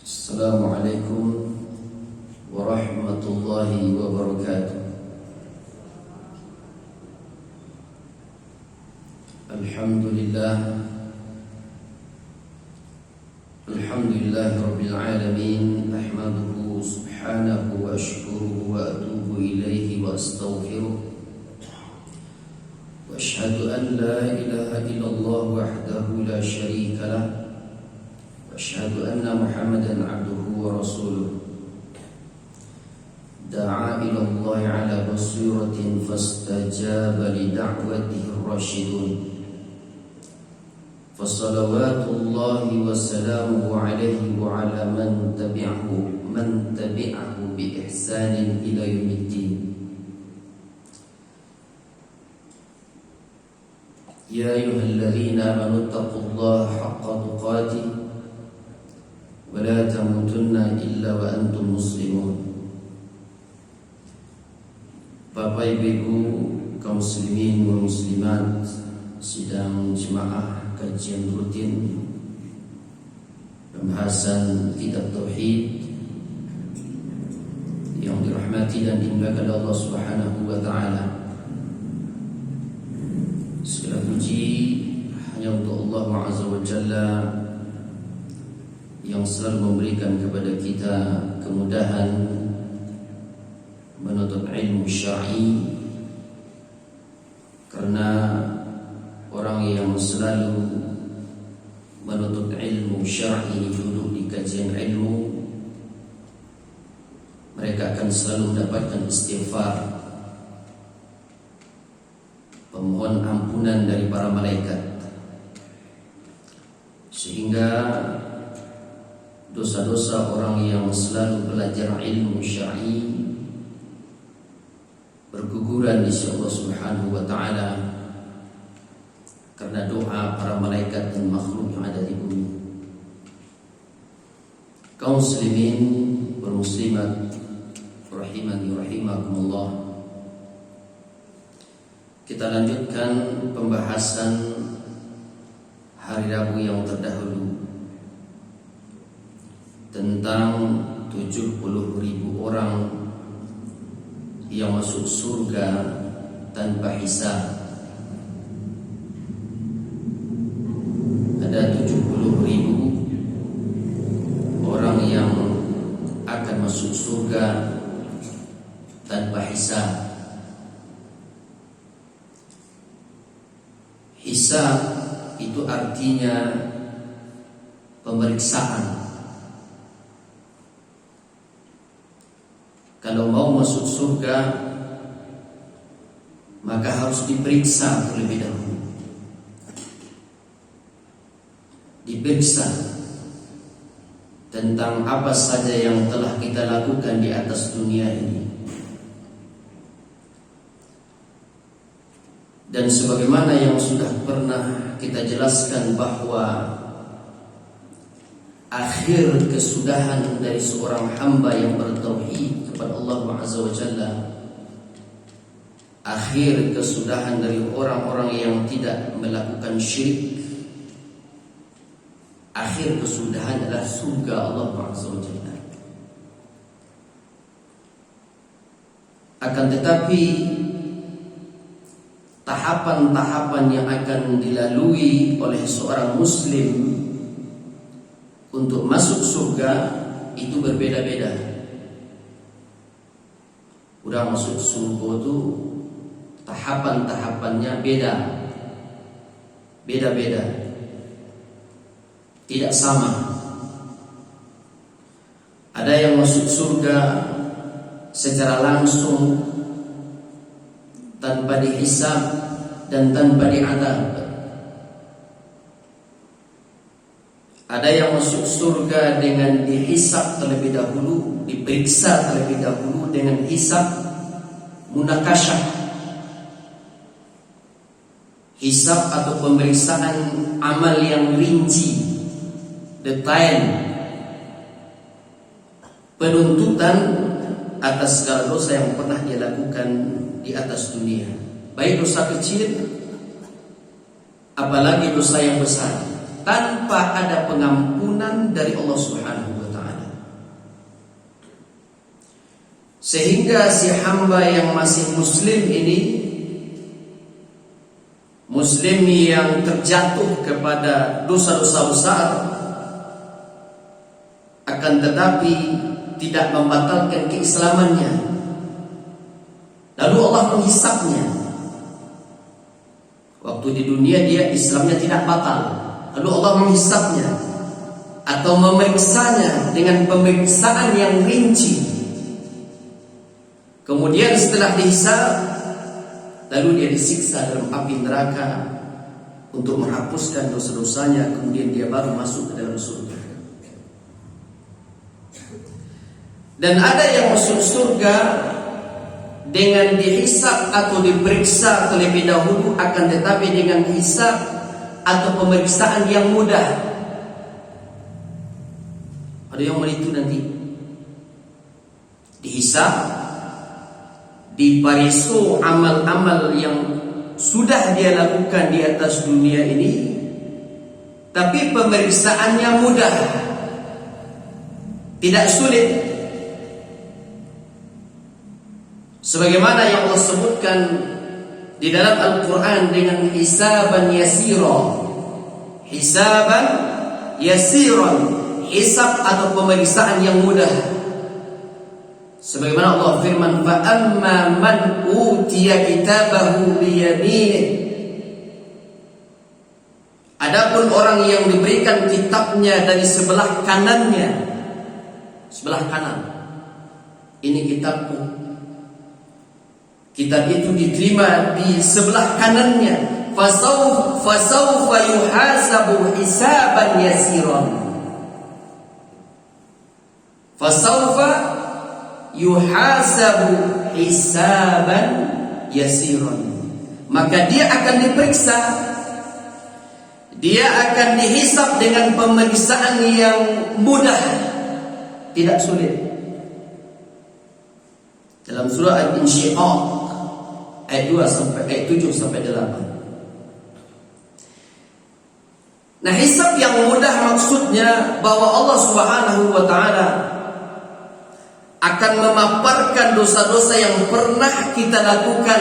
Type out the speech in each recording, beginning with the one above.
Assalamualaikum warahmatullahi wabarakatuh. Alhamdulillah rabbil alamin. Ahmaduhu subhanahu wa ashkuruhu wa atubu ilaihi wa astaghfiruh. Wa ashhadu an la ilaha illallah wahdahu la syarika lah. Asyhadu anna Muhammadan abduhu wa rasuluh. Da'a ila Allah ala basiratin fastajaba li da'watihi ar-rasyidun. Fassalawatullahi wa salamuhu alaihi wa ala man tabi'ahu bi ihsanin ila yaumiddin. Ya ayyuhalladzina amanu taqullaha haqqa tuqatih wa la tamutunna illa wa antum muslimun. Bapak Ibu kaum muslimin wa muslimat, sidang jemaah kajian rutin pembahasan kitab tauhid yang dirahmati dan dimuliakan Allah Subhanahu wa taala. Segala puji hanya untuk Allah Azza wa Jalla yang selalu memberikan kepada kita kemudahan menuntut ilmu syar'i, karena orang yang selalu menuntut ilmu syar'i, duduk di kajian ilmu, mereka akan selalu mendapatkan istighfar, pemohon ampunan dari para malaikat, sehingga dosa-dosa orang yang selalu belajar ilmu syar'i berguguran di sisi Allah Subhanahu wa taala karena doa para malaikat dan makhluk yang ada di bumi. Kaum muslimin wal muslimat rahimani rahimakumullah. Kita lanjutkan pembahasan hari Rabu yang terdahulu tentang 70.000 orang yang masuk surga tanpa hisab. Ada 70.000 orang yang akan masuk surga tanpa hisab. Hisab itu artinya pemeriksaan. Kalau mau masuk surga, maka harus diperiksa terlebih dahulu. Diperiksa tentang apa saja yang telah kita lakukan di atas dunia ini. Dan sebagaimana yang sudah pernah kita jelaskan bahwa akhir kesudahan dari seorang hamba yang bertauhid kepada Allah Azza wa Jalla, akhir kesudahan dari orang-orang yang tidak melakukan syirik, akhir kesudahan adalah surga Allah Azza wa Jalla. Akan tetapi tahapan-tahapan yang akan dilalui oleh seorang muslim untuk masuk surga itu berbeda-beda. Udah masuk surga itu tahapan-tahapannya beda-beda, tidak sama. Ada yang masuk surga secara langsung tanpa dihisab dan tanpa diadab. Ada yang masuk surga dengan dihisab terlebih dahulu, diperiksa terlebih dahulu dengan hisab munakasyah. Hisab atau pemeriksaan amal yang rinci, detail, penuntutan atas segala dosa yang pernah dia lakukan di atas dunia, baik dosa kecil apalagi dosa yang besar, tanpa ada pengampunan dari Allah Subhanahu wa taala. Sehingga si hamba yang masih muslim ini, muslim yang terjatuh kepada dosa-dosa besar, akan tetapi tidak membatalkan keislamannya, lalu Allah menghisapnya. Waktu di dunia dia Islamnya tidak batal, lalu Allah menghisapnya atau memeriksanya dengan pemeriksaan yang rinci. Kemudian setelah dihisap, lalu dia disiksa dalam api neraka untuk menghapuskan dosa-dosanya. Kemudian dia baru masuk ke dalam surga. Dan ada yang masuk surga dengan dihisap atau diperiksa terlebih dahulu, akan tetapi dengan hisap atau pemeriksaan yang mudah. Ada yang itu nanti dihisap, dipariso amal-amal yang sudah dia lakukan di atas dunia ini, tapi pemeriksaannya mudah, tidak sulit. Sebagaimana yang Allah sebutkan di dalam Al-Quran dengan hisaban yasira, hisaban yasiran, hisab atau pemeriksaan yang mudah. Sebagaimana Allah firman, fa amma man utiya kitabahu biyaminih, adapun orang yang diberikan kitabnya dari sebelah kanannya, sebelah kanan, ini kitabku, kitab itu diterima di sebelah kanannya, fasawfa yuhasabu hisaban yasiran, fasawfa yuhasabu hisaban yasiran, maka dia akan diperiksa, dia akan dihisab dengan pemeriksaan yang mudah, tidak sulit. Dalam surah Al-Insyiqaq ayat 7 sampai 8. Nah, hisab yang mudah maksudnya bahwa Allah Subhanahu wa taala akan memaparkan dosa-dosa yang pernah kita lakukan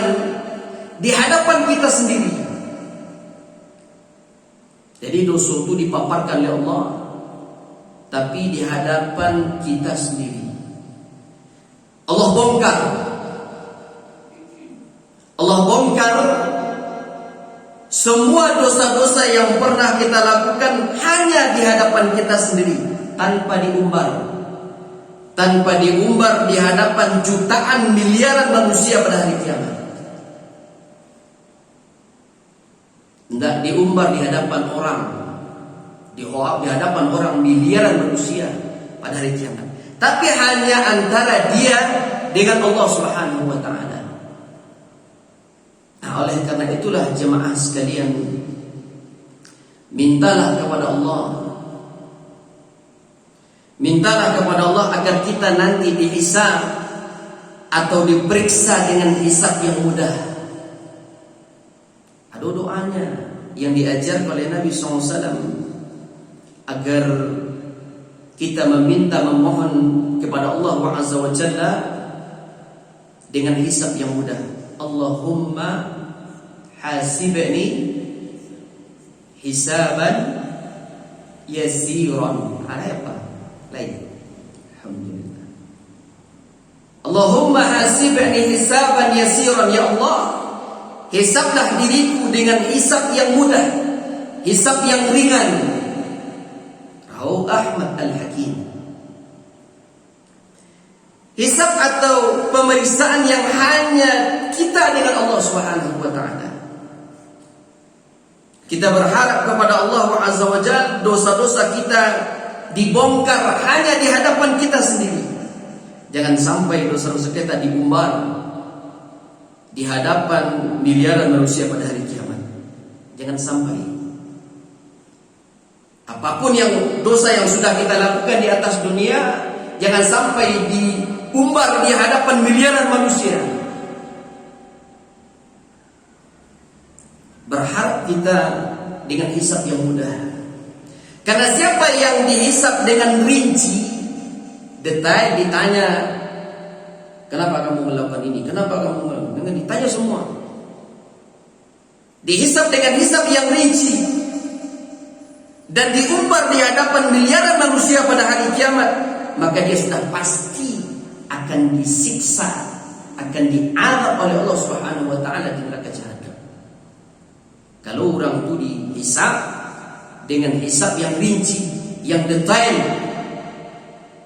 di hadapan kita sendiri. Jadi dosa itu dipaparkan oleh Allah, tapi di hadapan kita sendiri. Allah bongkar semua dosa-dosa yang pernah kita lakukan hanya di hadapan kita sendiri, tanpa diumbar di hadapan jutaan miliaran manusia pada hari kiamat. Tidak diumbar di hadapan orang, di hadapan orang miliaran manusia pada hari kiamat, tapi hanya antara dia dengan Allah Subhanahu wa taala. Nah, oleh karena itulah jemaah sekalian, mintalah kepada Allah agar kita nanti dihisab atau diperiksa dengan hisab yang mudah. Ada doanya yang diajar oleh Nabi SAW agar kita memohon kepada Allah Azza wa Jalla dengan hisab yang mudah. Allahumma hasibni hisaban yasiran. Ada apa? Lain. Alhamdulillah. Allahumma hasibni hisaban yasiran. Ya Allah, hisablah diriku dengan hisab yang mudah, hisab yang ringan. Rawahu Ahmad Al-Hakim. Hisab atau pemeriksaan yang hanya kita dengan Allah Subhanahu wa taala. Kita berharap kepada Allah Azza wa Jalla dosa-dosa kita dibongkar hanya di hadapan kita sendiri. Jangan sampai dosa-dosa kita diumbar di hadapan miliaran manusia pada hari kiamat. Jangan sampai. Apapun yang dosa yang sudah kita lakukan di atas dunia, jangan sampai diumbar di hadapan miliaran manusia. Berharap kita dengan hisab yang mudah. Karena siapa yang dihisab dengan rinci, detail, ditanya Kenapa kamu melakukan ini? Kenapa kamu melakukan? Dengan ditanya semua. Dihisab dengan hisab yang rinci dan diumbar di hadapan miliaran manusia pada hari kiamat, maka dia sudah pasti akan disiksa, akan diazab oleh Allah Subhanahu wa taala di neraka jahanam. Kalau orang itu dihisab dengan hisab yang rinci, yang detail,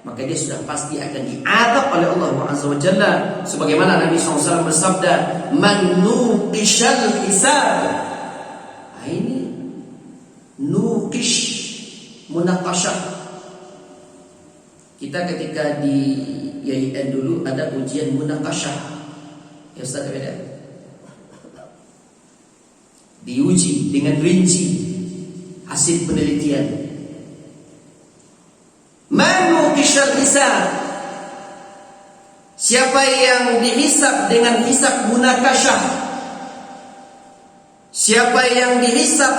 maka dia sudah pasti akan diazab oleh Allah Azza wa Jalla, sebagaimana Nabi SAW bersabda, "Man nuqishal hisab." Ini nuqish, munaqashah. Kita ketika di YIN dulu ada ujian munaqashah. Ya Ustaz, beda. Diuji dengan rinci hasil penelitian. Manukishal hisab. Siapa yang dihisab dengan hisab munakashah, siapa yang dihisab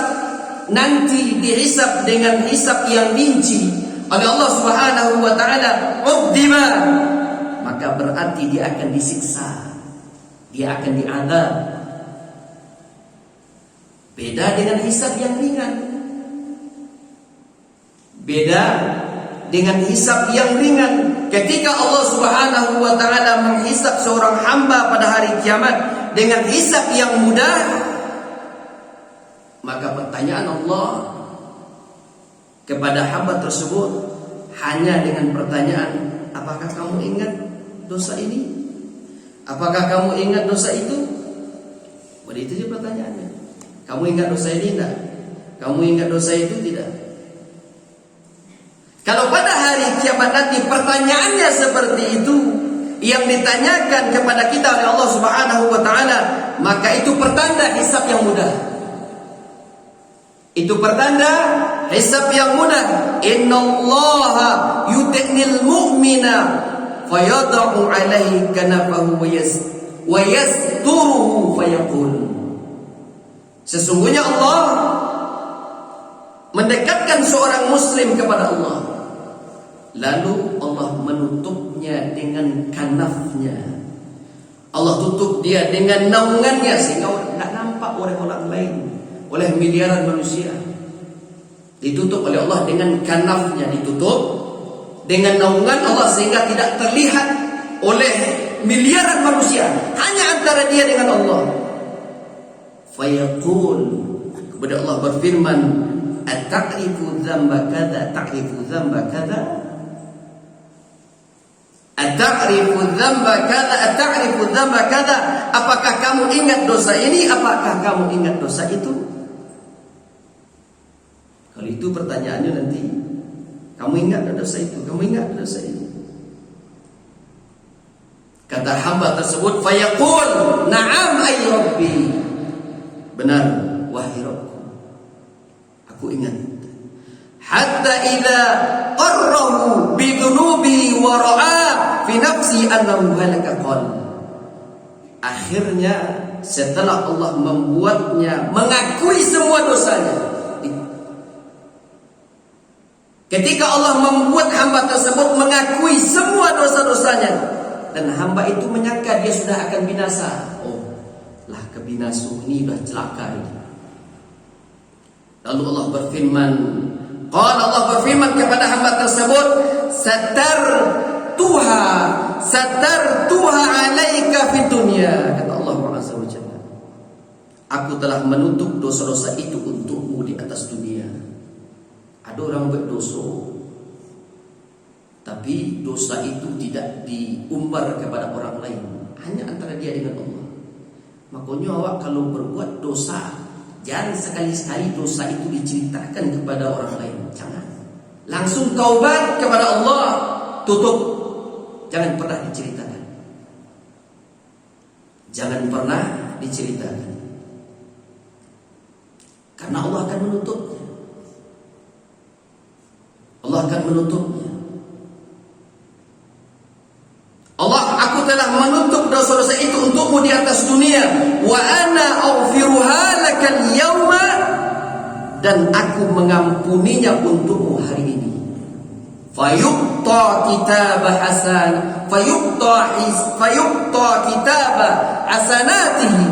nanti dihisab dengan hisab yang rinci oleh Allah Subhanahu wa taala, udzima, maka berarti dia akan disiksa, dia akan diazab. Beda dengan hisab yang ringan. Beda dengan hisab yang ringan. Ketika Allah Subhanahu wa taala menghisab seorang hamba pada hari kiamat dengan hisab yang mudah, maka pertanyaan Allah kepada hamba tersebut hanya dengan pertanyaan, apakah kamu ingat dosa ini? Apakah kamu ingat dosa itu? Itu saja pertanyaannya. Kamu ingat dosa ini tidak? Kamu ingat dosa itu tidak? Kalau pada hari kiamat nanti pertanyaannya seperti itu, yang ditanyakan kepada kita oleh Allah Subhanahu wa taala, maka itu pertanda hisab yang mudah. Itu pertanda hisab yang mudah. Innallaha yudnil mu'mina fayad'u alaihi kanafahu wa yasturuhu fayaqul. Sesungguhnya Allah mendekatkan seorang muslim kepada Allah, lalu Allah menutupnya dengan kanafnya. Allah tutup dia dengan naungannya sehingga tidak nampak oleh orang lain, oleh miliaran manusia. Ditutup oleh Allah dengan kanafnya, ditutup dengan naungan Allah sehingga tidak terlihat oleh miliaran manusia, hanya antara dia dengan Allah. Fayaqul, kepada Allah berfirman, "Ata'rifu dzamba kadza, ta'rifu dzamba kadza?" Ata'rifu dzamba kadza, ata'rifu dzamba kadza? Apakah kamu ingat dosa ini? Apakah kamu ingat dosa itu? Kalau itu pertanyaannya nanti, kamu ingat dosa itu? Kamu ingat dosa itu? Kata hamba tersebut, fayaqul, "Na'am ay Rabbi." Benar, wahai Rabbku, aku ingat. Hatta idza qarrahu bi dhunubi wa ra'a fi nafsi annahu halaka qal. Akhirnya setelah Allah membuatnya mengakui semua dosanya, ketika Allah membuat hamba tersebut mengakui semua dosa-dosanya, dan hamba itu menyangka dia sudah akan binasa. Lah kebinasaan ini sudah celaka ini. Lalu Allah berfirman, Allah berfirman kepada hamba tersebut, satartuha alaika fid dunya. Kata Allah Azza wa Jalla, aku telah menutup dosa-dosa itu untukmu di atas dunia. Ada orang berdosa, tapi dosa itu tidak diumbar kepada orang lain, hanya antara dia dengan Allah. Makanya awak kalau berbuat dosa, jangan sekali-sekali dosa itu diceritakan kepada orang lain. Jangan. Langsung taubat kepada Allah, tutup. Jangan pernah diceritakan. Jangan pernah diceritakan. Karena Allah akan menutupnya. Allah akan menutupnya. Allah, aku telah menutup dosa-dosa itu untukmu di atas dunia. Wa ana aghfiruha lakal yauma, dan aku mengampuninya untukmu hari ini. fayuqta kitaba hasanatihi,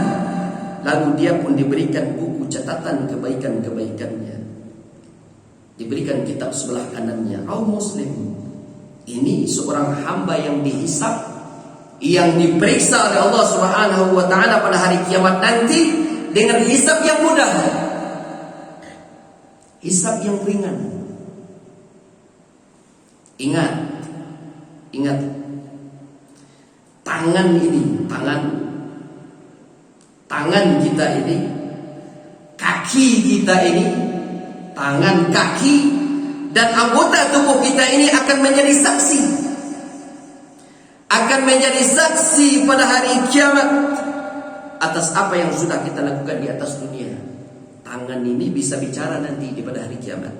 lalu dia pun diberikan buku catatan kebaikan-kebaikannya, diberikan kitab sebelah kanannya. Kaum muslim, ini seorang hamba yang dihisab, yang diperiksa oleh Allah Subhanahu wa taala pada hari kiamat nanti dengan hisab yang mudah, hisab yang ringan. Ingat, tangan ini, tangan kita ini, kaki kita ini, tangan, kaki, dan anggota tubuh kita ini akan menjadi saksi, pada hari kiamat atas apa yang sudah kita lakukan di atas dunia. Tangan ini bisa bicara nanti pada hari kiamat.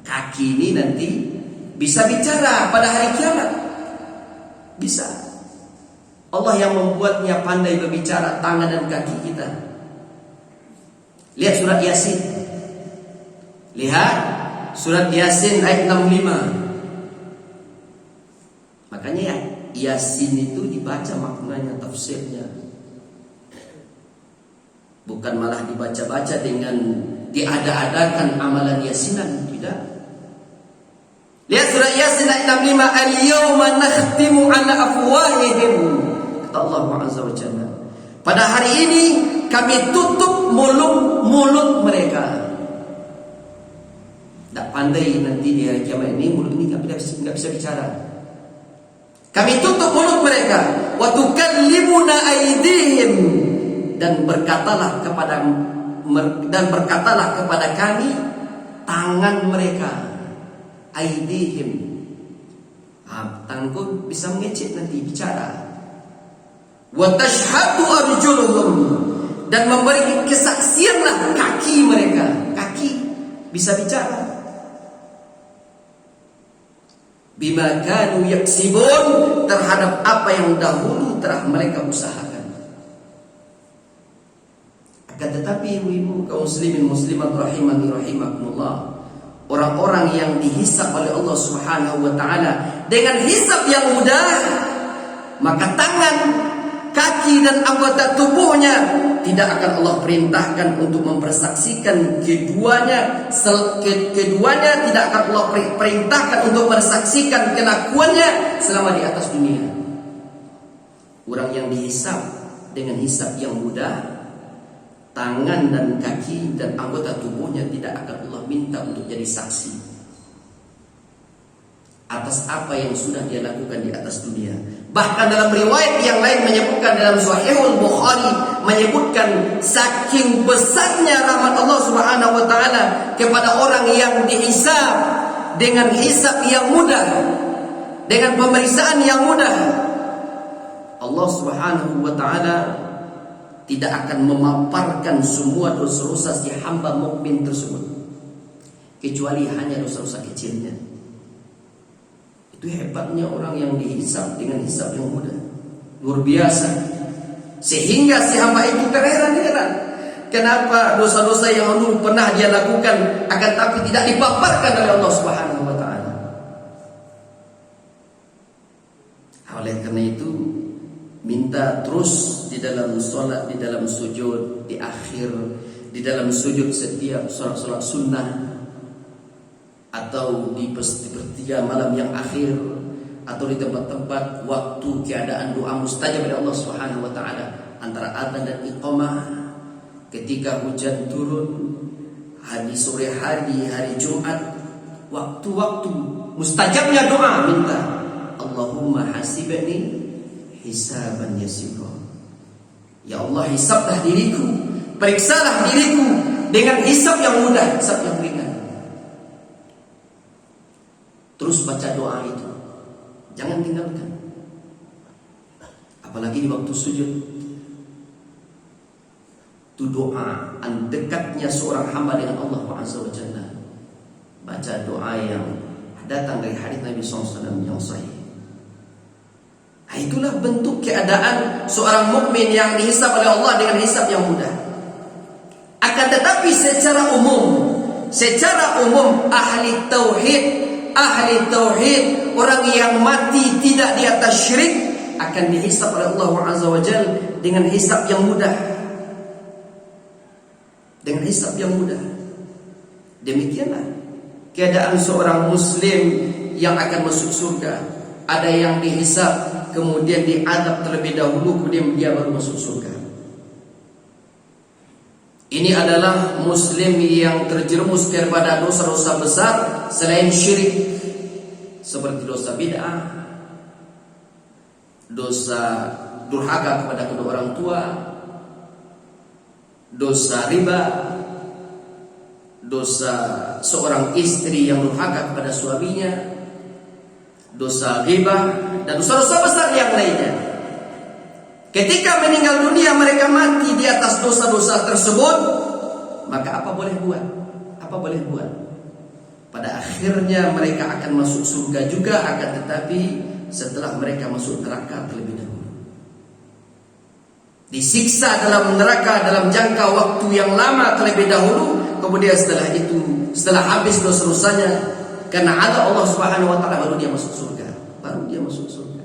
Kaki ini nanti bisa bicara pada hari kiamat. Bisa. Allah yang membuatnya pandai berbicara, tangan dan kaki kita. Lihat surat Yasin. Lihat surat Yasin ayat 65. Makanya ya, Yasin itu dibaca maknanya, tafsirnya. Bukan malah dibaca-baca dengan diada-adakan amalan Yasinan, tidak. Lihat surat Yasin ayat 65, al-yawma nakhtimu ala afwahihim, kata Allah Azza wa Jalla, pada hari ini kami tutup mulut mereka. Tak pandai nanti di hari kiamat ini mulut ini nggak bisa bicara. Kami tutup mulut mereka. Wa tukallimuna aydihim, dan berkatalah kepada kami tangan mereka. Aydihim, tanganku bisa mengecek nanti bicara. Wa tashhadu arjuluhum, dan memberi kesaksianlah kaki mereka. Kaki bisa bicara. Bima kanu yaksibun, terhadap apa yang dahulu telah mereka usahakan. Akan tetapi ibu-ibu kaum muslimin muslimat rahimani rahimakumullah, orang-orang yang dihisab oleh Allah Subhanahu wa taala dengan hisab yang mudah, maka tangan, kaki dan anggota tubuhnya tidak akan Allah perintahkan untuk mempersaksikan keduanya. Keduanya tidak akan Allah perintahkan untuk bersaksikan kelakuannya selama di atas dunia. Orang yang dihisab dengan hisab yang mudah, tangan dan kaki dan anggota tubuhnya tidak akan Allah minta untuk jadi saksi atas apa yang sudah dia lakukan di atas dunia. Bahkan dalam riwayat yang lain menyebutkan, dalam Sahihul Bukhari menyebutkan, saking besarnya rahmat Allah Subhanahu wa taala kepada orang yang dihisab dengan hisab yang mudah, dengan pemeriksaan yang mudah, Allah Subhanahu wa taala tidak akan memaparkan semua dosa-dosa si hamba mukmin tersebut, kecuali hanya dosa-dosa kecilnya. Itu hebatnya orang yang dihisab dengan hisab yang mudah, luar biasa. Sehingga si hamba itu terheran-heran, kenapa dosa-dosa yang dulu pernah dia lakukan akan tapi tidak dipaparkan oleh Allah Subhanahu wa taala. Oleh karena itu, minta terus di dalam sholat, di dalam sujud, di akhir, di dalam sujud setiap sholat sunnah, atau di sepertiga malam yang akhir, atau di tempat-tempat waktu keadaan doa mustajab oleh Allah Subhanahu wa taala, antara adzan dan iqamah, ketika hujan turun, hari sore hari Jumat, waktu-waktu mustajabnya doa, minta Allahumma hasibni hisaban yasira. Ya Allah, hisablah diriku, periksalah diriku dengan hisab yang mudah, hisab yang ringan. Terus baca doa itu, jangan tinggalkan. Apalagi di waktu sujud. Itu doa dekatnya seorang hamba dengan Allah Azza wa Jalla. Baca doa yang datang dari hadis Nabi SAW yang sahih. Nah, itulah bentuk keadaan seorang mukmin yang dihisab oleh Allah dengan hisab yang mudah. Akan tetapi secara umum ahli tauhid, ahli tauhid, orang yang mati tidak di atas syirik, akan dihisab oleh Allah Azza wa Jalla dengan hisab yang mudah. Dengan hisab yang mudah. Demikianlah keadaan seorang muslim yang akan masuk surga. Ada yang dihisab, kemudian diadab terlebih dahulu, kemudian dia baru masuk surga. Ini adalah muslim yang terjerumus kepada dosa-dosa besar selain syirik, seperti dosa bid'ah, dosa durhaka kepada kedua orang tua, dosa riba, dosa seorang istri yang durhaka kepada suaminya, dosa ghibah, dan dosa-dosa besar yang lainnya. Ketika meninggal dunia mereka mati di atas dosa-dosa tersebut, maka apa boleh buat? Apa boleh buat? Pada akhirnya mereka akan masuk surga juga, akan tetapi setelah mereka masuk neraka terlebih dahulu. Disiksa dalam neraka dalam jangka waktu yang lama terlebih dahulu, kemudian setelah itu, setelah habis dosa-dosanya karena ada Allah Subhanahu wa taala, baru dia masuk surga. Baru dia masuk surga.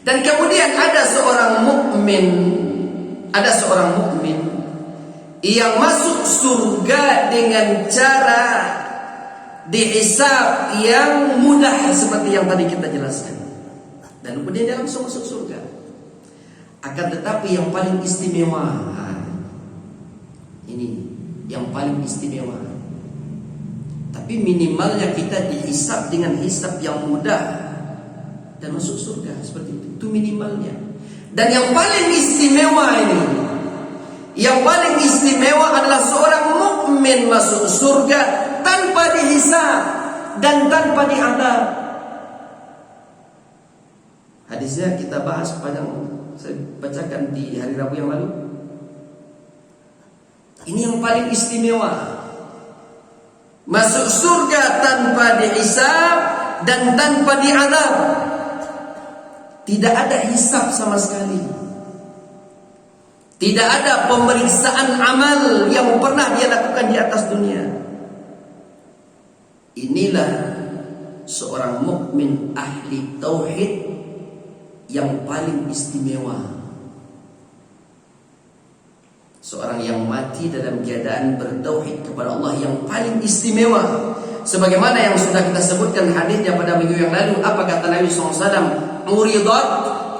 Dan kemudian ada seorang mukmin yang masuk surga dengan cara dihisab yang mudah seperti yang tadi kita jelaskan. Dan kemudian dia langsung masuk surga. Akan tetapi yang paling istimewa, ini yang paling istimewa. Tapi minimalnya kita dihisab dengan hisab yang mudah dan masuk surga seperti itu. Itu minimalnya. Dan yang paling istimewa ini, yang paling istimewa adalah seorang mukmin masuk surga tanpa dihisab dan tanpa diadab. Hadisnya kita bahas panjang, saya bacakan di hari Rabu yang lalu. Ini yang paling istimewa. Masuk surga tanpa dihisab dan tanpa diadab. Tidak ada hisab sama sekali. Tidak ada pemeriksaan amal yang pernah dia lakukan di atas dunia. Inilah seorang mukmin ahli tauhid yang paling istimewa. Seorang yang mati dalam keadaan bertauhid kepada Allah yang paling istimewa. Sebagaimana yang sudah kita sebutkan hadisnya pada minggu yang lalu, apa kata Nabi SAW? Uridat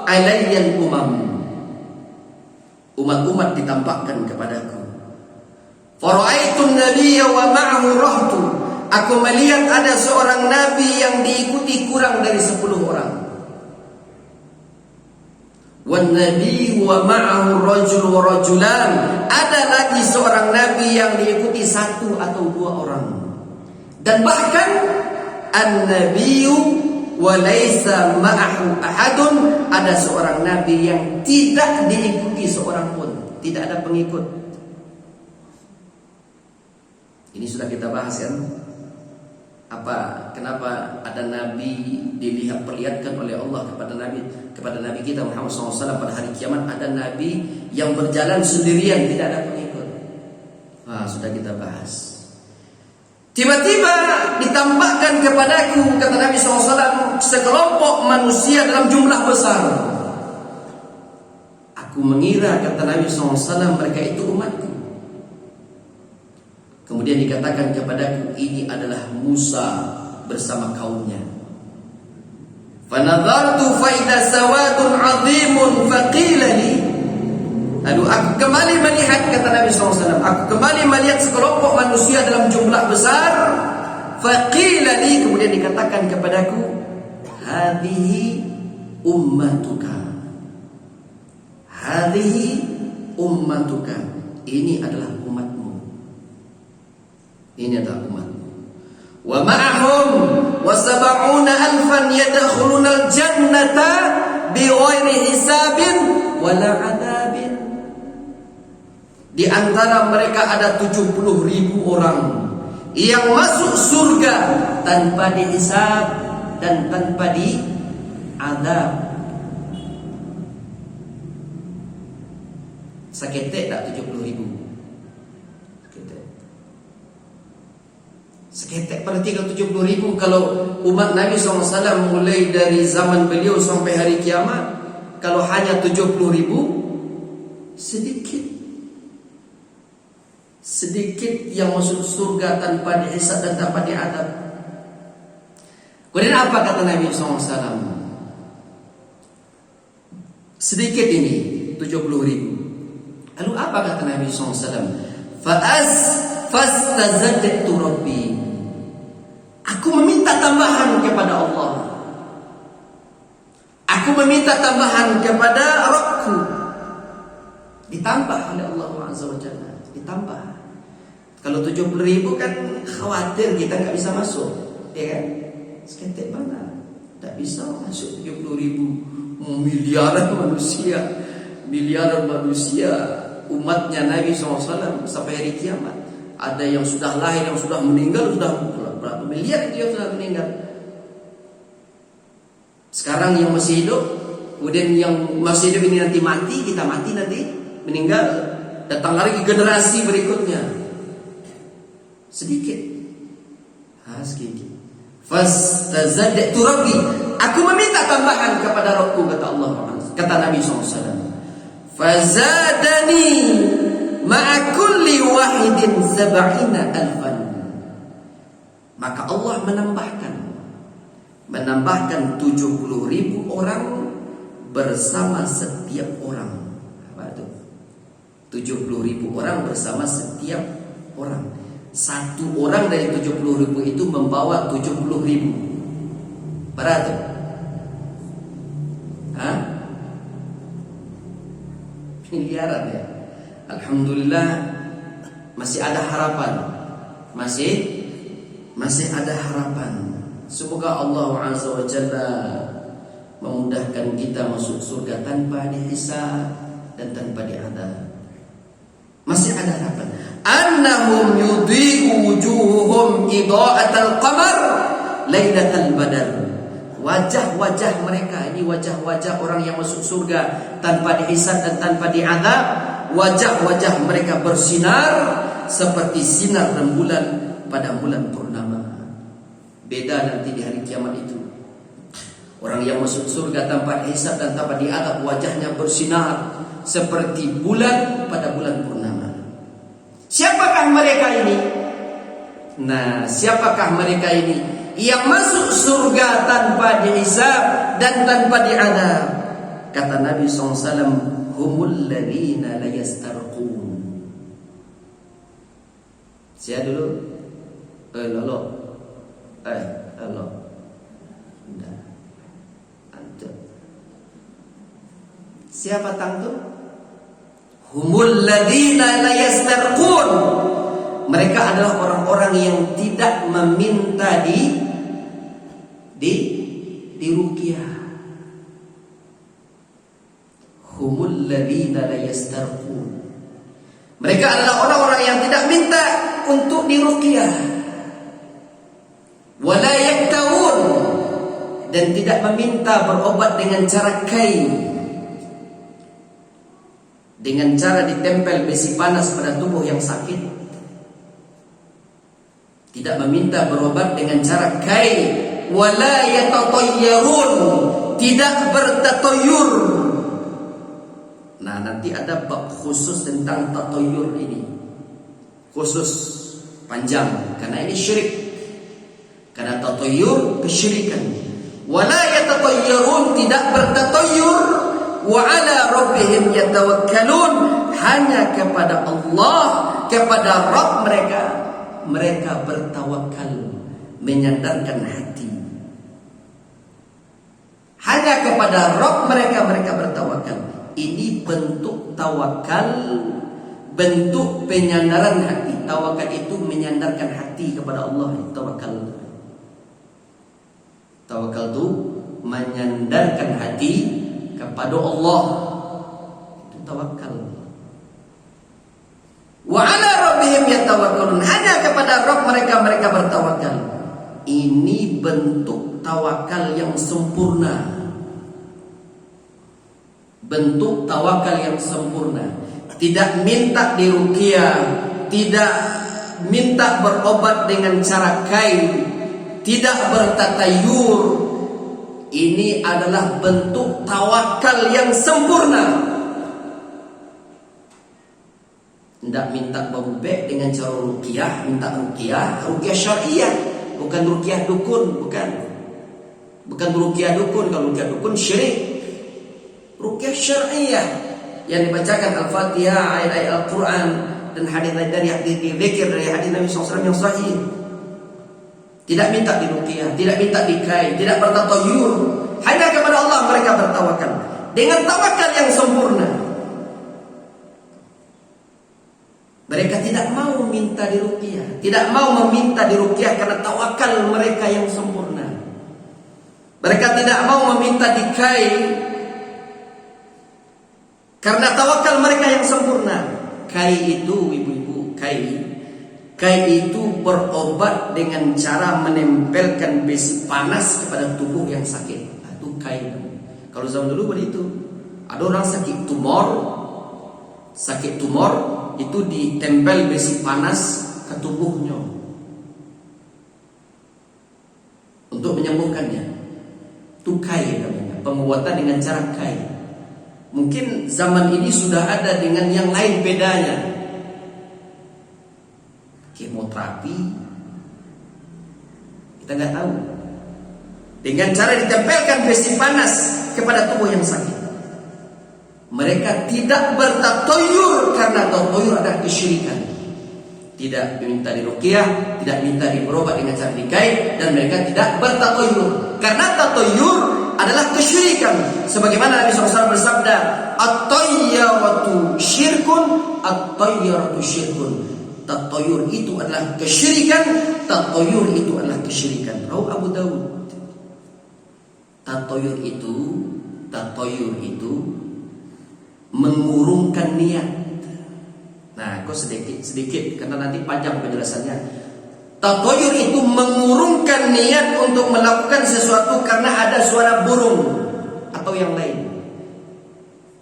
alayyal umat-umat ditampakkan kepadaku. Fara'aitun nabiyya wa ma'ahu rahtu. Aku melihat ada seorang nabi yang diikuti kurang dari 10 orang. Wan nabi wa ma'ahu rajul wa rajulan. Ada lagi seorang nabi yang diikuti 1 atau 2 orang. Dan bahkan an-nabiyyu wa laisa ma'ahu ahadun, ada seorang nabi yang tidak diikuti seorang pun, tidak ada pengikut. Ini sudah kita bahas kan? Kenapa ada nabi diperlihatkan oleh Allah kepada nabi kita Muhammad SAW pada hari kiamat, ada nabi yang berjalan sendirian, tidak ada pengikut. Sudah kita bahas. Tiba-tiba ditampakkan kepadaku, kata Nabi SAW, sekelompok manusia dalam jumlah besar. Aku mengira, kata Nabi SAW, mereka itu umatku. Kemudian dikatakan kepadaku, ini adalah Musa bersama kaumnya. Fanadhartu faida sawadun azimun faqila li. Lalu aku kembali melihat, kata Nabi SAW, aku kembali melihat sekelompok manusia dalam jumlah besar. Faqila li, kemudian dikatakan kepadaku, hadhihi ummatuka. Hadhihi ummatuka. Ini adalah umatmu. Ini adalah umatmu. Wa ma'ahum wa sab'una alfan yadkhuluna al-jannata bighairi hisabin wala 'adabin. Di antara mereka ada 70.000 orang yang masuk surga tanpa dihisab dan tanpa diadab. Saketek tak 70.000? Seketek pada tinggal 70.000. Kalau umat Nabi SAW mulai dari zaman beliau sampai hari kiamat, kalau hanya 70.000, sedikit yang masuk surga tanpa dihisab dan tanpa diadab. Kemudian apa kata Nabi SAW? Sedikit ini 70.000. Lalu apa kata Nabi SAW? Fastazadtu Rabbi. Aku meminta tambahan kepada Allah. Aku meminta tambahan kepada Rabbku. Ditambah oleh Allah Azza wa Jalla. Ditambah. Kalau 70.000 kan khawatir kita nggak bisa masuk, ya kan? Seketek mana? Tak bisa masuk 70.000. Miliaran manusia, umatnya Nabi SAW sampai hari kiamat. Ada yang sudah lahir, yang sudah meninggal, sudah berapa miliar itu yang sudah meninggal. Sekarang yang masih hidup, kemudian yang masih hidup ini nanti mati, kita mati nanti, meninggal, datang lagi generasi berikutnya. Sedikit. Sedikit. Fastazadtu Rabbi. Aku meminta tambahan kepada Rabbku, kata Allah. Kata Nabi SAW. Fazadani ma'a kulli wahidin 70,000. Maka Allah menambahkan 70.000 orang bersama setiap orang. Apa itu? 70.000 orang bersama setiap orang. Satu orang dari 70.000 itu membawa 70.000. Berapa? Miliaran ya. Alhamdulillah masih ada harapan. Masih ada harapan. Semoga Allah Azza wa Jalla memudahkan kita masuk surga tanpa dihisab dan tanpa diadab. Masih ada harapan. Annahum yudhi'u wujuhum idha'atal qamar lailatal badar. Wajah-wajah mereka ini wajah-wajah orang yang masuk surga tanpa dihisab dan tanpa diadab. Wajah-wajah mereka bersinar seperti sinar rembulan pada bulan purnama. Beda nanti di hari kiamat itu. Orang yang masuk surga tanpa dihisab dan tanpa diadab, wajahnya bersinar seperti bulan pada bulan purnama. Siapakah mereka ini? Siapakah mereka ini yang masuk surga tanpa dihisab dan tanpa diadab? Kata Nabi SAW, humul ladhina la yastarqun. Siapa dulu? Lolo. Antum. Siapa tangtu? Humul ladhina la yastarqun. Mereka adalah orang-orang yang tidak meminta di ruqyah. Humul ladhina la yastarqun. Mereka adalah orang-orang yang tidak minta untuk diruqyah. Wala yaktawun, dan tidak meminta berobat dengan cara kain, dengan cara ditempel besi panas pada tubuh yang sakit. Tidak meminta berobat dengan cara kain. Wala yatatayyarun, tidak bertatoyur. Nanti ada bab khusus tentang tatoyur ini, khusus panjang, karena ini syirik. Karena tatoyur kesyirikan. Wala yatatayyarun, tidak bertatoyur. Wa ala rabbihim yatawakkalun, hanya kepada Allah, kepada Rabb mereka bertawakal, menyandarkan hati. Hanya kepada Rabb mereka bertawakal. Ini bentuk tawakal, bentuk penyandaran hati. Tawakal itu menyandarkan hati kepada Allah. Tawakal itu menyandarkan hati kepada Allah. Itu tawakal. Wa ala rabbihim yatawakkalun, hanya kepada Rabb mereka bertawakal. Ini bentuk tawakal yang sempurna. Bentuk tawakal yang sempurna. Tidak minta diruqyah, tidak minta berobat dengan cara kai, tidak bertatayur, ini adalah bentuk tawakal yang sempurna. Tidak minta berobat dengan cara ruqyah, minta ruqyah syariah, bukan ruqyah dukun, bukan ruqyah dukun. Kalau ruqyah dukun syirik. Ruqyah syariah yang dibacakan Al-Fatihah, ayat-ayat Al-Quran dan hadis dari zikir dari hadis Nabi SAW yang sahih. Tidak minta diruqyah, tidak minta dikai, tidak bertatayur. Hanya kepada Allah mereka bertawakal dengan tawakal yang sempurna. Mereka tidak mau minta diruqyah, tidak mau meminta diruqyah karena tawakal mereka yang sempurna. Mereka tidak mau meminta dikai karena tawakal mereka yang sempurna. Kai itu, ibu-ibu, kai itu berobat dengan cara menempelkan besi panas kepada tubuh yang sakit. Nah, itu kai. Kalau zaman dulu begitu. Ada orang sakit tumor itu ditempel besi panas ke tubuhnya untuk menyembuhkannya. Itu kai namanya, pengobatan dengan cara kai. Mungkin zaman ini sudah ada dengan yang lain bedanya. Kemoterapi, kita nggak tahu. Dengan cara ditempelkan besi panas kepada tubuh yang sakit. Mereka tidak bertatayur karena tatayur adalah kesyirikan. Tidak minta diruqyah, tidak minta berobat dengan cara dikai, dan mereka tidak bertatayur karena tatayur adalah kesyirikan. Sebagaimana Nabi SAW bersabda, "At-tayyaratu syirkun, at-tayyaratu syirkun." Tatayur itu adalah kesyirikan, tatayur itu adalah kesyirikan. Rawi Abu Dawud. Tatayur itu mengurungkan niat. Nah, kok sedikit karena nanti panjang penjelasannya. Tatayur itu mengurungkan niat untuk melakukan sesuatu karena ada suara burung atau yang lain.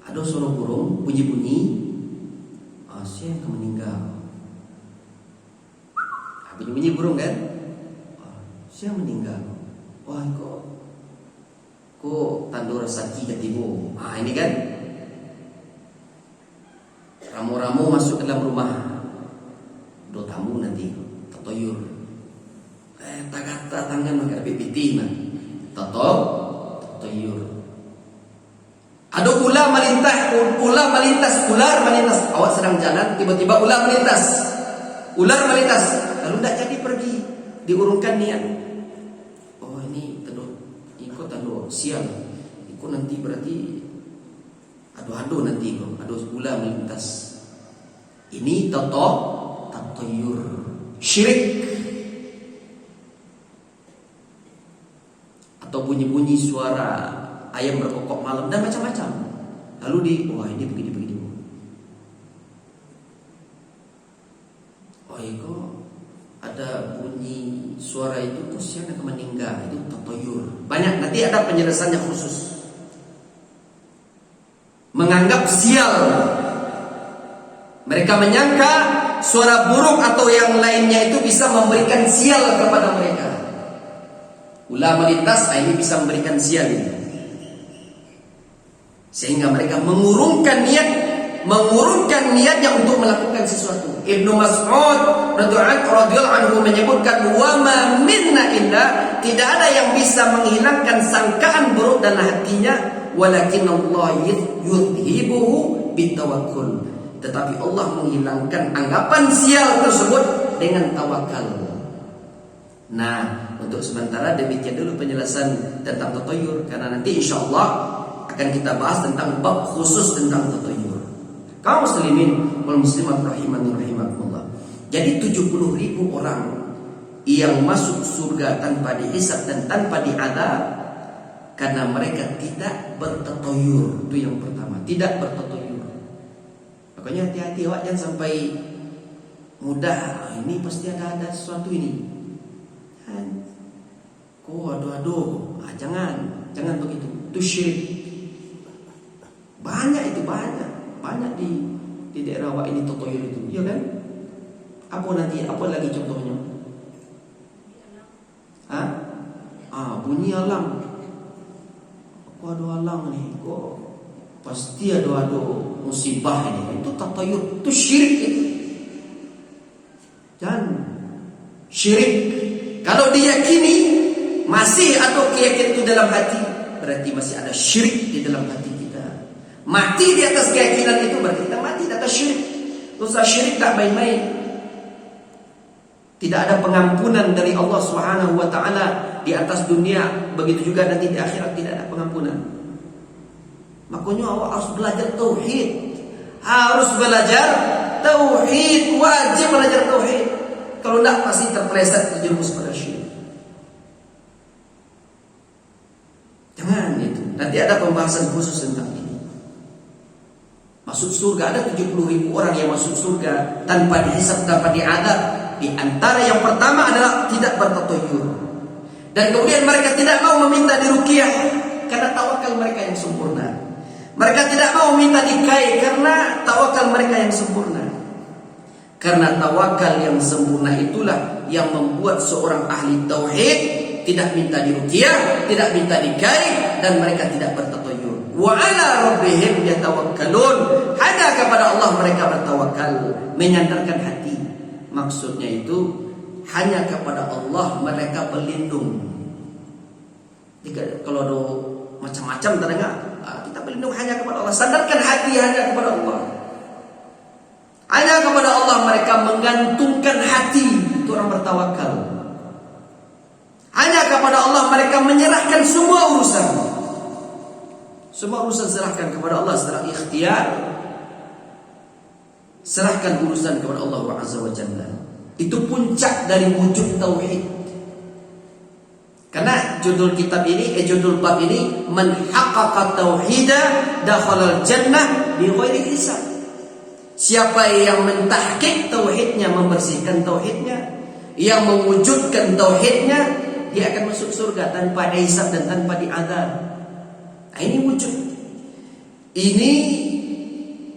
Ada suara burung bunyi-bunyi, siapa yang meninggal? Bunyi-bunyi burung kan? Siapa meninggal? Wah, kok tandur saki jatimu. Ini kan? Ramu-ramu masuk ke dalam rumah. Do tamu nanti tatayur. Kata tangan maka pipiti mah. Tatayur. Ada ular melintas. Awak sedang jalan, tiba-tiba ular melintas. Lalu tidak jadi pergi, diurungkan niat. Oh, ini ikut sial. Ikut nanti berarti adu nanti kok. Ada ular melintas. Ini tatayur, syirik. Atau bunyi-bunyi suara ayam berkokok malam dan macam-macam. Lalu ini begini. Kok ada bunyi suara itu kok siapa yang meninggal, itu tatayur. Banyak, nanti ada penjelasannya khusus. Menganggap sial. Mereka menyangka suara burung atau yang lainnya itu bisa memberikan sial kepada mereka. Ular melintas, ini bisa memberikan sial ini. Sehingga mereka mengurungkan niatnya untuk melakukan sesuatu. Ibnu Mas'ud radhiyallahu anhu menyebutkan, wa ma minna illa, tidak ada yang bisa menghilangkan sangkaan buruk dalam hatinya, walakin Allah yudhibuhu bitawakkul. Tetapi Allah menghilangkan anggapan sial tersebut dengan tawakal. Nah, untuk sementara demikian dulu penjelasan tentang tatayur, karena nanti insyaallah akan kita bahas tentang bab khusus tentang tatayur. Kaum muslimin wal muslimat rahimani rahimakumullah. Jadi 70.000 orang yang masuk surga tanpa dihisab dan tanpa diadab karena mereka tidak bertatayur. Itu yang pertama, tidak bertatayur. Makanya hati-hati awak, jangan sampai mudah ini pasti ada sesuatu ini. Aduh. Jangan begitu. Itu syirik. Banyak di daerah awak ini tatayur itu, iya kan? Apa lagi contohnya? Bunyi alam. Kok ada alam nih? Kok pasti ada musibah ini. Itu tatayur, itu syirik itu. Jangan syirik. Kalau diyakini masih ada keyakinan itu dalam hati, berarti masih ada syirik di dalam hati kita. Mati di atas keyakinan itu berarti kita mati di atas syirik. Dosa syirik tak main-main. Tidak ada pengampunan dari Allah Subhanahu wa taala di atas dunia, begitu juga nanti di akhirat tidak ada pengampunan. Makanya awak harus belajar tauhid. Harus belajar tauhid, wajib belajar tauhid. Kalau tidak pasti terpeleset terjerumus pada syirik. Jangan itu. Nanti ada pembahasan khusus tentang ini. Masuk surga, ada 70.000 orang yang masuk surga tanpa dihisab, tanpa diadab. Di antara yang pertama adalah tidak bertatayur. Dan kemudian mereka tidak mau meminta diruqyah karena tawakal mereka yang sempurna. Mereka tidak mau minta dikai karena tawakal mereka yang sempurna. Karena tawakal yang sempurna itulah yang membuat seorang ahli tauhid tidak minta diruqyah, tidak minta dikai, dan mereka tidak bertatayur. Wa ala rabbihim yatawakkalun. Hanya kepada Allah mereka bertawakal, menyandarkan hati. Maksudnya itu hanya kepada Allah mereka berlindung. Jika kalau ada macam-macam terdengar, kita berlindung hanya kepada Allah. Sandarkan hati hanya kepada Allah. Hanya kepada Allah mereka menggantungkan hati. Itu orang bertawakal. Hanya kepada Allah mereka menyerahkan semua urusan. Semua urusan serahkan kepada Allah secara ikhtiar. Serahkan urusan kepada Allah Azza wa Jalla. Itu puncak dari wujud tauhid. Karena judul kitab ini, judul bab ini, man haqqaqa tauhida dakhalal jannah bi ghairi hisab. Siapa yang mentahqiq tauhidnya, membersihkan tauhidnya, yang mewujudkan tauhidnya, dia akan masuk surga tanpa ada hisab dan tanpa diazab. Nah, ini wujud. Ini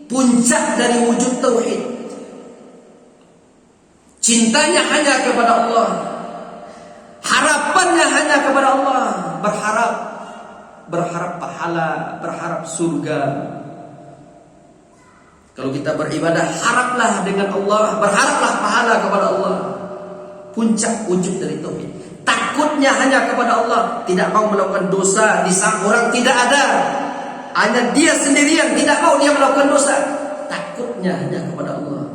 puncak dari wujud tauhid. Cintanya hanya kepada Allah. Harapannya hanya kepada Allah. Berharap pahala, berharap surga. Kalau kita beribadah, haraplah dengan Allah, berharaplah pahala kepada Allah. Puncak wujud dari tauhid. Takutnya hanya kepada Allah, tidak mau melakukan dosa di samping orang, tidak ada. Hanya dia sendirian, tidak mau dia melakukan dosa. Takutnya hanya kepada Allah.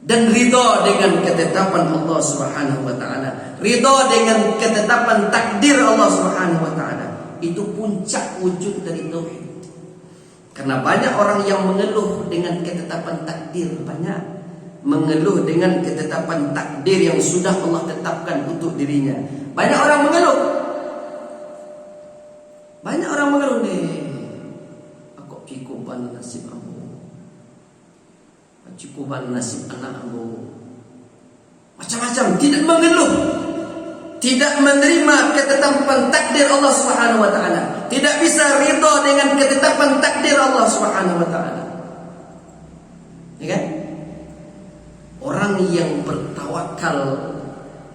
Dan ridha dengan ketetapan Allah Subhanahu wa taala. Ridha dengan ketetapan takdir Allah Subhanahu wa taala. Itu puncak wujud dari tauhid. Karena banyak orang yang mengeluh dengan ketetapan takdir, banyak mengeluh dengan ketetapan takdir yang sudah Allah tetapkan untuk dirinya. Banyak orang mengeluh. Banyak orang mengeluh nih. Aku cikupan nasib aku. Cikupan nasib anak aku. Macam-macam, tidak mengeluh. Tidak menerima ketetapan takdir Allah Subhanahu wa taala. Tidak bisa ridha dengan ketetapan takdir Allah Subhanahu wa taala. Ya kan? Orang yang bertawakal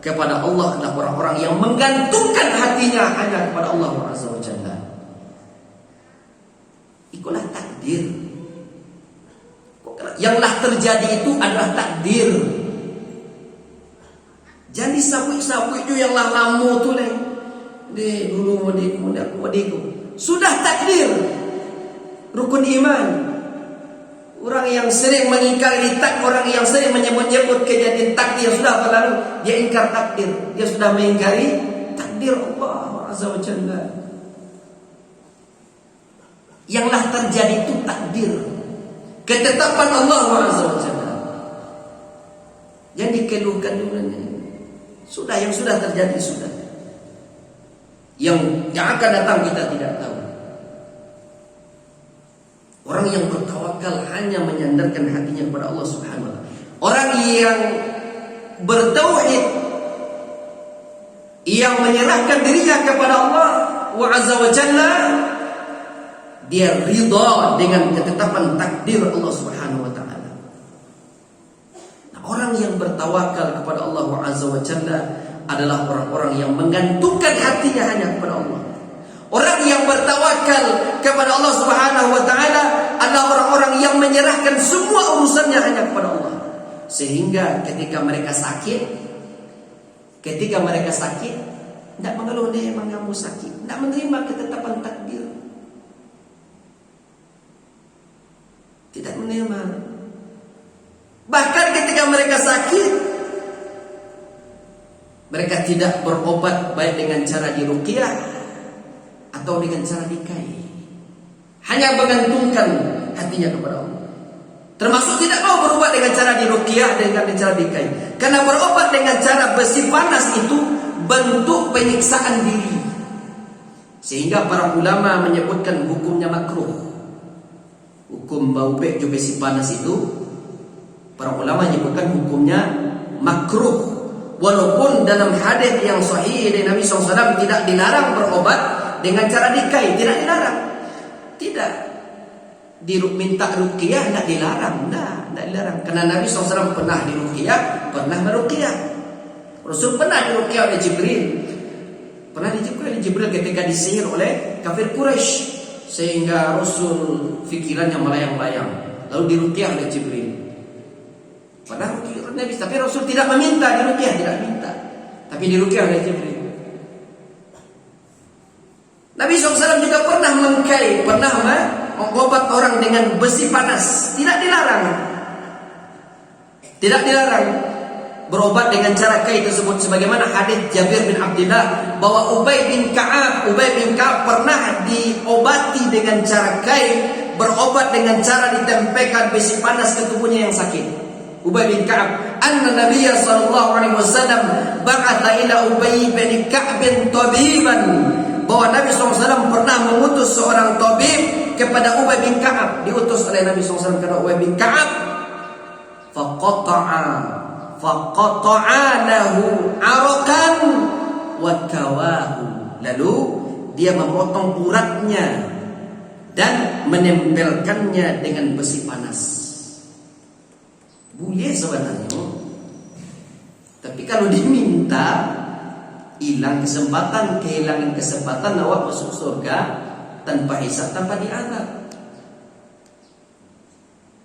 kepada Allah adalah orang-orang yang menggantungkan hatinya hanya kepada Allah Azza wa Jalla. Itulah takdir. Yang terjadi itu adalah takdir. Jadi sabuk-sabuk itu yang lamu tu nih. Di dulu modiku. Sudah takdir. Rukun iman. Orang yang sering mengingkari orang yang sering menyebut-nyebut kejadian takdir sudah berlalu, dia ingkar takdir. Dia sudah mengingkari takdir Allah Azza wa Jalla. Yanglah terjadi itu takdir. Ketetapan Allah Azza wa Jalla. Yang dikeluhkan dulu ini. Sudah, yang sudah terjadi sudah. Yang akan datang kita tidak tahu. Orang yang bertawakal hanya menyandarkan hatinya kepada Allah Subhanahu wa taala. Orang yang bertauhid, yang menyerahkan dirinya kepada Allah Azza wa Jalla, dia ridha dengan ketetapan takdir Allah Subhanahu wa taala. Nah, Orang yang bertawakal kepada Allah Azza wa Jalla adalah orang-orang yang menggantungkan hatinya hanya kepada Allah. Orang yang bertawakal kepada Allah Subhanahu wa taala adalah orang-orang yang menyerahkan semua urusannya hanya kepada Allah. Sehingga ketika mereka sakit, tidak mengeluh, dia memang kamu sakit, tidak menerima ketetapan takdir, tidak menerima. Bahkan ketika mereka sakit, mereka tidak berobat baik dengan cara diruqyah atau dengan cara dikai, hanya menggantungkan hatinya kepada Allah. Termasuk tidak mau berobat dengan cara diruqyah, dengan cara dikai, karena berobat dengan cara besi panas itu bentuk penyiksaan diri. Sehingga para ulama menyebutkan hukumnya makruh. Hukum baubek juga besi panas itu para ulama menyebutkan hukumnya makruh. Walaupun dalam hadis yang sahih dari Nabi SAW tidak dilarang berobat dengan cara dikai, tidak dilarang. Tidak minta ruqyah, tidak dilarang, tidak dilarang. Karena Nabi SAW pernah diruqyah, pernah meruqyah. Rasul pernah diruqyah oleh Jibril. Pernah diruqyah oleh Jibril ketika disihir oleh kafir Quraisy, sehingga Rasul fikirannya melayang-layang. Lalu diruqyah oleh Jibril. Pernah ruqyah Nabi, tapi Rasul tidak meminta diruqyah, tidak minta, tapi diruqyah oleh Jibril. Nabi SAW juga pernah mengkai, pernah mengobat orang dengan besi panas. Tidak dilarang. Tidak dilarang berobat dengan cara kai tersebut, sebagaimana hadis Jabir bin Abdullah bahwa Ubay bin Ka'ab pernah diobati dengan cara kai, berobat dengan cara ditempelkan besi panas ke tubuhnya yang sakit. Ubay bin Ka'ab, anna Nabiy sallallahu alaihi wasallam ba'atha ila Ubay bin Ka'ab tabiban, bahwa Nabi SAW pernah mengutus seorang tabib kepada Ubay bin Ka'ab. Diutus oleh Nabi SAW kepada Ubay bin Ka'ab. Faqata'a lahu arakan wa kawahu. Lalu dia memotong uratnya dan menempelkannya dengan besi panas. Boleh sebenarnya, tapi kalau diminta, kehilangan kesempatan awak masuk surga tanpa hisab, tanpa diazab.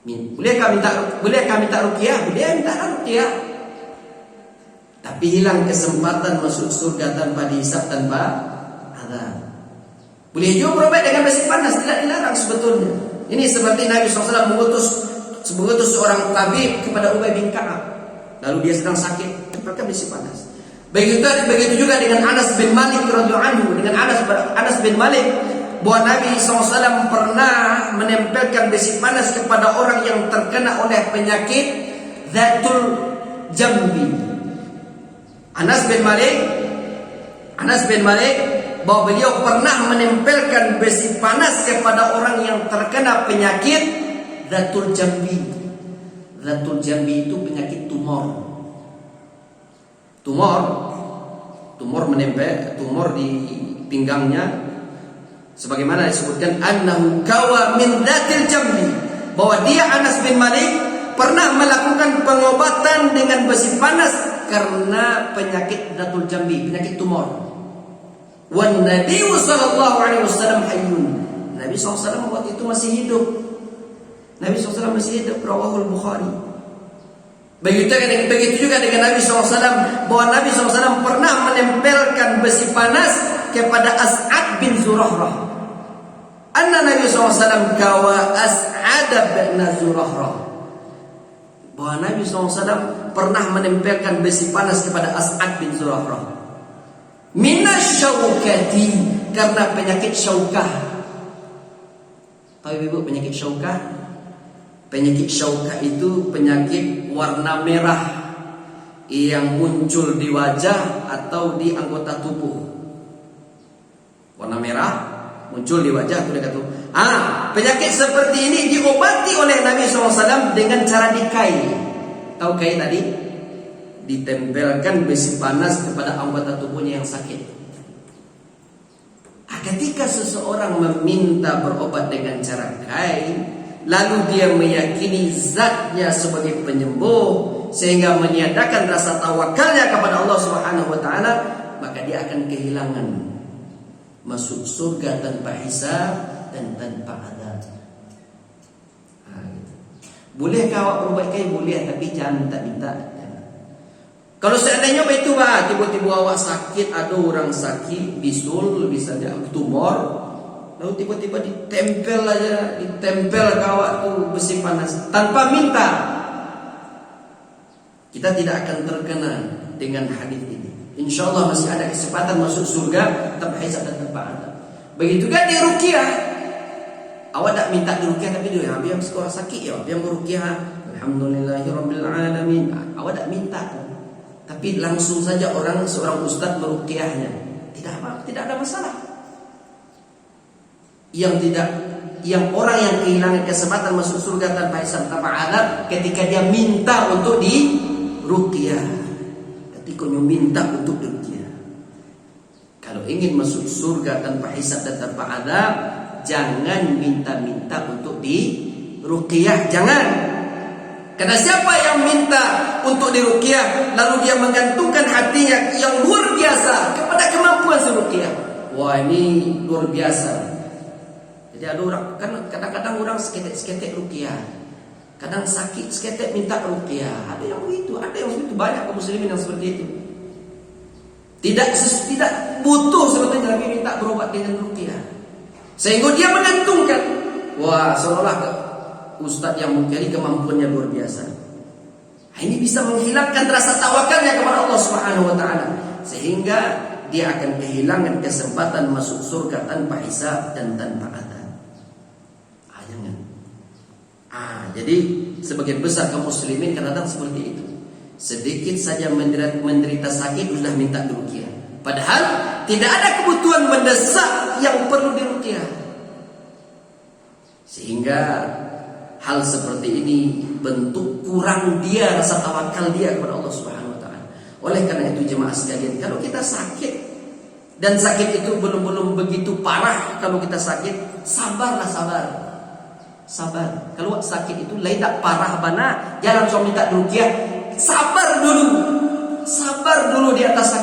Bolehkah minta ruqyah? Boleh minta ruqyah. Tapi hilang kesempatan masuk surga tanpa dihisab, tanpa azab. Boleh juga berobat dengan besi panas, tidak dilarang sebetulnya. Ini seperti Nabi SAW mengutus seorang tabib kepada Ubay bin Ka'ab. Lalu dia sedang sakit, tempelkan besi panas. Begitu juga dengan Anas bin Malik radhiyallahu anhu. Dengan Anas bin Malik, bahwa Nabi SAW pernah menempelkan besi panas kepada orang yang terkena oleh penyakit Zatul Jambi. Anas bin Malik bahwa beliau pernah menempelkan besi panas kepada orang yang terkena penyakit Zatul Jambi. Zatul Jambi itu penyakit tumor. Tumor menempel, tumor di pinggangnya, sebagaimana disebutkan annahu kawa min dzatil jambi, bahwa dia Anas bin Malik pernah melakukan pengobatan dengan besi panas karena penyakit dzatul jambi, penyakit tumor. Wan Nabi sallallahu alaihi wasallam hayyun. Nabi SAW waktu itu masih hidup. Nabi SAW masih hidup, rawahul Bukhari. Begitu juga dengan Nabi SAW, bahwa Nabi SAW pernah menempelkan besi panas kepada As'ad bin Zurahrah. Anna Nabi SAW kawa As'ad bin Zurahrah, bahwa Nabi SAW pernah menempelkan besi panas kepada As'ad bin Zurahrah. Minasyaukati, karena penyakit syaukah. Tahu ibu penyakit syaukah? Penyakit syaukah itu penyakit warna merah yang muncul di wajah atau di anggota tubuh. Warna merah muncul di wajah atau di anggota tubuh. Penyakit seperti ini diobati oleh Nabi SAW dengan cara dikai. Tahu kai tadi? Ditempelkan besi panas kepada anggota tubuhnya yang sakit. Ketika seseorang meminta berobat dengan cara kai, lalu dia meyakini zatnya sebagai penyembuh, sehingga meniadakan rasa tawakalnya kepada Allah Subhanahu wa taala, maka dia akan kehilangan masuk surga tanpa hisab dan tanpa adab. Gitu. Bolehkah awak berbuat kaya? Boleh, tapi jangan minta. Kalau seandainya itu tiba-tiba awak sakit, ada orang sakit, bisul, misalnya tumor, lalu tiba-tiba ditempel ke awak tuh besi panas tanpa minta, kita tidak akan terkena dengan hadis ini. Insya Allah masih ada kesempatan masuk surga tanpa hisab dan tanpa adab. Begitu kan di ruqyah, awak tak minta di ruqyah, tapi dia yang sekolah sakit ya, yang beruqyah, alhamdulillahirabbil alamin. Awak tak minta, tapi langsung saja seorang ustaz meruqyahnya, tidak ada masalah. Yang orang yang kehilangan kesempatan masuk surga tanpa hisab tanpa adab ketika dia minta untuk di ruqyah. Ketika dia minta untuk di ruqyah. Kalau ingin masuk surga tanpa hisab dan tanpa adab, jangan minta-minta untuk di ruqyah, jangan. Karena siapa yang minta untuk diruqyah lalu dia menggantungkan hatinya yang luar biasa kepada kemampuan seruqyah, wah ini luar biasa. Jadi ada orang kan kadang-kadang orang seketek ruqyah, kadang sakit seketek minta ruqyah. Ada yang begitu, banyak kaum muslimin yang seperti itu. Tidak butuh sebetulnya tapi minta berobat dengan ruqyah. Sehingga dia menggantungkan, wah seolah-olah ustaz yang mungkin kemampuannya luar biasa. Ini bisa menghilangkan rasa tawakalnya kepada Allah Subhanahu wa taala, sehingga dia akan kehilangan kesempatan masuk surga tanpa hisab dan tanpa adab. Jangan. Jadi sebagian besar kaum muslimin kadang-kadang seperti itu. Sedikit saja menderita sakit sudah minta diruqyah. Padahal tidak ada kebutuhan mendesak yang perlu diruqyah. Sehingga hal seperti ini bentuk kurang dia rasa tawakal dia kepada Allah Subhanahu wa taala. Oleh karena itu jemaah sekalian, kalau kita sakit dan sakit itu belum begitu parah, kalau kita sakit sabarlah, sabar. Kalau sakit itu lain tak parah bana, jangan langsung minta ruqyah. Sabar dulu di atas sakit.